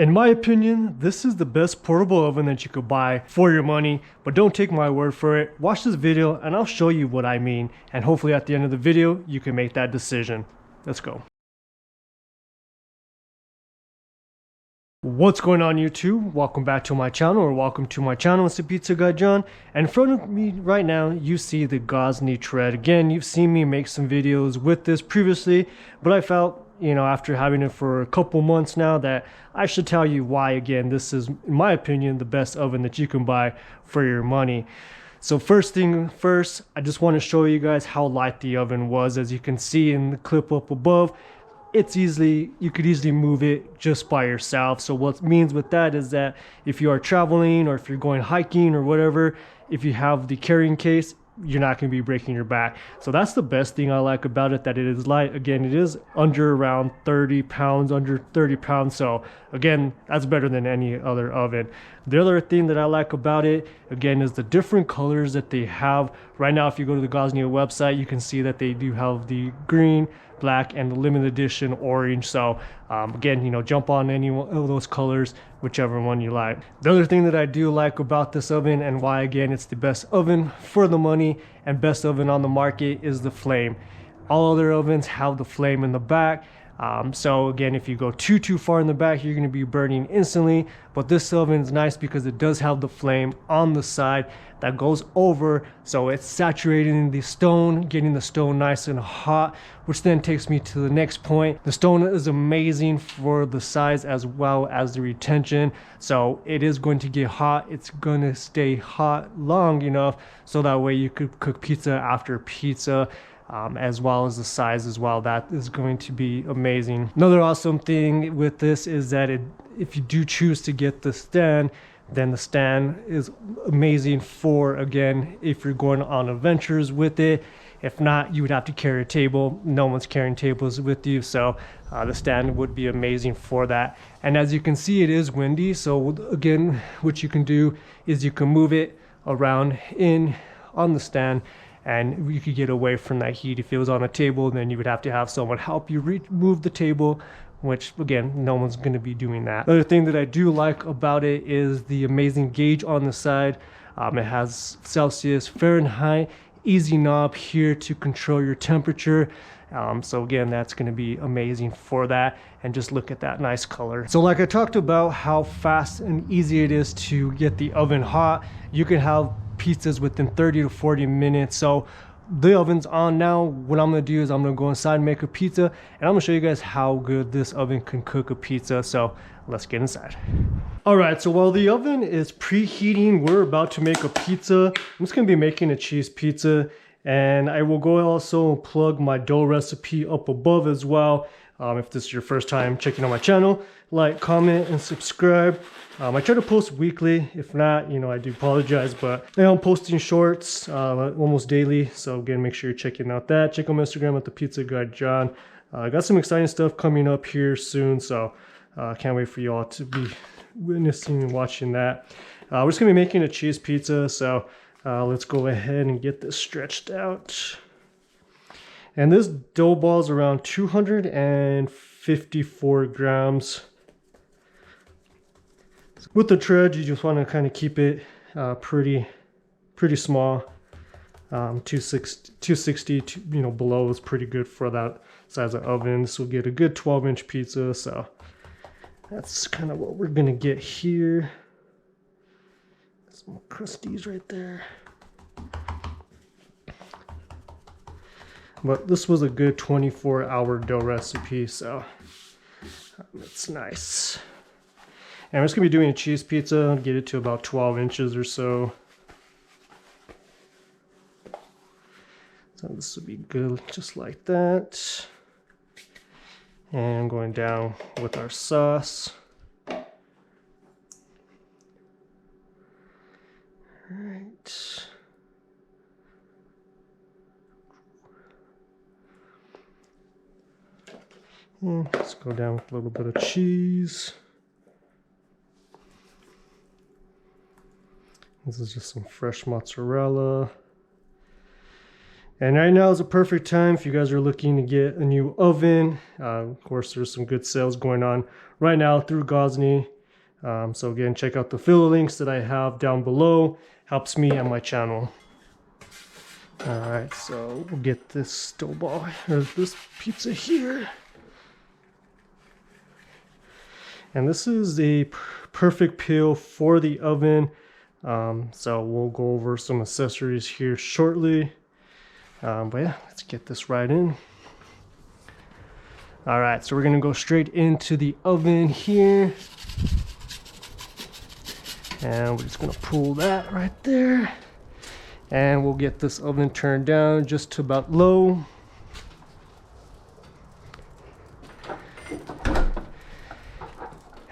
In my opinion, this is the best portable oven that you could buy for your money, but don't take my word for it. Watch this video and I'll show you what I mean, and hopefully at the end of the video, you can make that decision. Let's go. What's going on YouTube? Welcome back to my channel, or welcome to my channel. It's the Pizza Guy John, and in front of me right now you see the Gozney Tread. Again, you've seen me make some videos with this previously, but I felt, you know, after having it for a couple months now, that I should tell you why. Again, this is, in my opinion, the best oven that you can buy for your money. So first thing first, I just want to show you guys how light the oven was. As you can see in the clip up above, you could easily move it just by yourself. So what it means with that is that if you are traveling or if you're going hiking or whatever, if you have the carrying case, you're not going to be breaking your back. So that's the best thing I like about it, that it is light. Again, it is under 30 pounds. So again, that's better than any other oven. The other thing that I like about it, again, is the different colors that they have. Right now, if you go to the Gozney website, you can see that they do have the green, black, and the limited edition orange. So again, you know, jump on any one of those colors, whichever one you like. The other thing that I do like about this oven, and why again it's the best oven for the money and best oven on the market, is the flame. All other ovens have the flame in the back. So again, if you go too far in the back, you're going to be burning instantly. But this oven is nice because it does have the flame on the side that goes over, so it's saturating the stone, getting the stone nice and hot, which then takes me to the next point. The stone is amazing for the size as well as the retention. So it is going to get hot. It's going to stay hot long enough so that way you could cook pizza after pizza. As well as the size as well. That is going to be amazing. Another awesome thing with this is that if you do choose to get the stand, then the stand is amazing for, again, if you're going on adventures with it. If not, you would have to carry a table. No one's carrying tables with you, so the stand would be amazing for that. And as you can see, it is windy, so again, what you can do is you can move it around on the stand, and you could get away from that heat. If it was on a table, then you would have to have someone help you move the table, which again, no one's going to be doing that. Another thing that I do like about it is the amazing gauge on the side. It has Celsius, Fahrenheit, easy knob here to control your temperature. So again, that's going to be amazing for that. And just look at that nice color. So like I talked about how fast and easy it is to get the oven hot, you can have pizzas within 30 to 40 minutes. So the oven's on now. What I'm gonna do is I'm gonna go inside and make a pizza, and I'm gonna show you guys how good this oven can cook a pizza. So let's get inside. All right, so while the oven is preheating, we're about to make a pizza. I'm just gonna be making a cheese pizza, and I will go also plug my dough recipe up above as well. If this is your first time checking out my channel, like, comment, and subscribe. I try to post weekly. If not, you know, I do apologize, but I'm posting shorts almost daily. So again, make sure you're checking out that. Check out my Instagram at the Pizza Guy John. I got some exciting stuff coming up here soon, so I can't wait for you all to be witnessing and watching that. We're just gonna be making a cheese pizza, so let's go ahead and get this stretched out. And this dough ball is around 254 grams. With the tread, you just want to kind of keep it pretty small. 260, you know, below is pretty good for that size of oven. So we'll get a good 12-inch pizza. So that's kind of what we're gonna get here. Some crusties right there. But this was a good 24-hour dough recipe, so it's nice. And I'm just gonna be doing a cheese pizza, get it to about 12 inches or so. So this will be good, just like that. And I'm going down with our sauce. All right. And let's go down with a little bit of cheese. This is just some fresh mozzarella. And right now is a perfect time if you guys are looking to get a new oven. Of course, there's some good sales going on right now through Gozney. So again, check out the affiliate links that I have down below. Helps me and my channel. Alright, so we'll get this stove ball, or this pizza here. And this is a perfect peel for the oven. So we'll go over some accessories here shortly. But yeah, let's get this right in. Alright, so we're gonna go straight into the oven here. And we're just gonna pull that right there. And we'll get this oven turned down just to about low.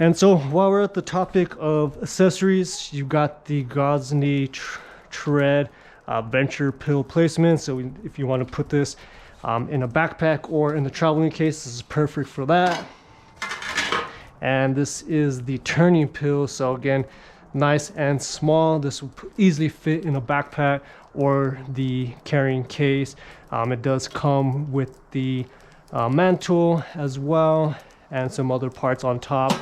And so while we're at the topic of accessories, you've got the Gozney Tread venture pill placement. So if you want to put this in a backpack or in the traveling case, this is perfect for that. And this is the turning pill. So again, nice and small. This will easily fit in a backpack or the carrying case. It does come with the mantle as well and some other parts on top.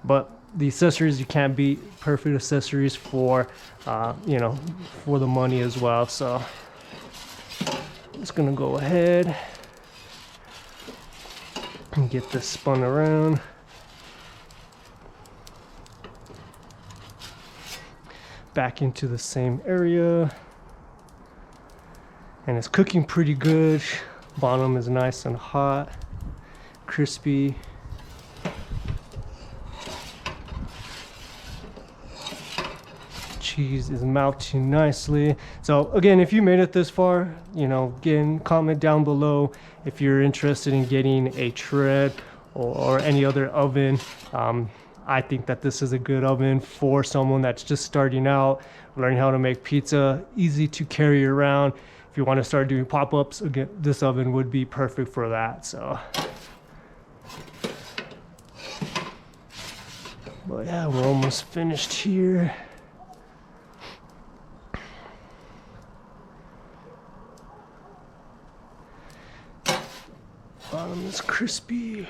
But the accessories you can't beat. Perfect accessories for you know, for the money as well. So I'm just gonna go ahead and get this spun around. Back into the same area, and it's cooking pretty good. Bottom is nice and hot, crispy. Cheese is melting nicely. So again, if you made it this far, you know, again, comment down below if you're interested in getting a Tread or any other oven. I think that this is a good oven for someone that's just starting out, learning how to make pizza, easy to carry around. If you want to start doing pop-ups, again, this oven would be perfect for that. So, but yeah, we're almost finished here. Bottom is crispy.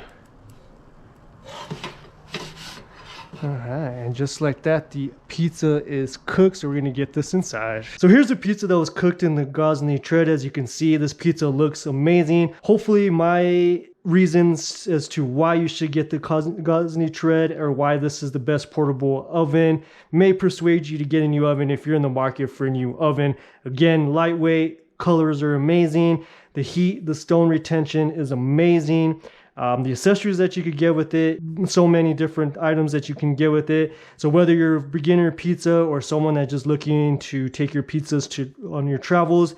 Alright, and just like that, the pizza is cooked, so we're gonna get this inside. So here's the pizza that was cooked in the Gozney Tread. As you can see, this pizza looks amazing. Hopefully my reasons as to why you should get the Gozney Tread or why this is the best portable oven may persuade you to get a new oven if you're in the market for a new oven. Again, lightweight, colors are amazing. The heat, the stone retention is amazing. The accessories that you could get with it, so many different items that you can get with it. So whether you're a beginner pizza or someone that's just looking to take your pizzas on your travels,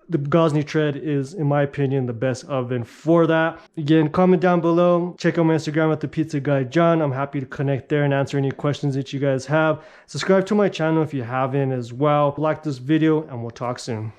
the Gozney Tread is, in my opinion, the best oven for that. Again, comment down below. Check out my Instagram at the Pizza Guy John. I'm happy to connect there and answer any questions that you guys have. Subscribe to my channel if you haven't as well. Like this video, and we'll talk soon.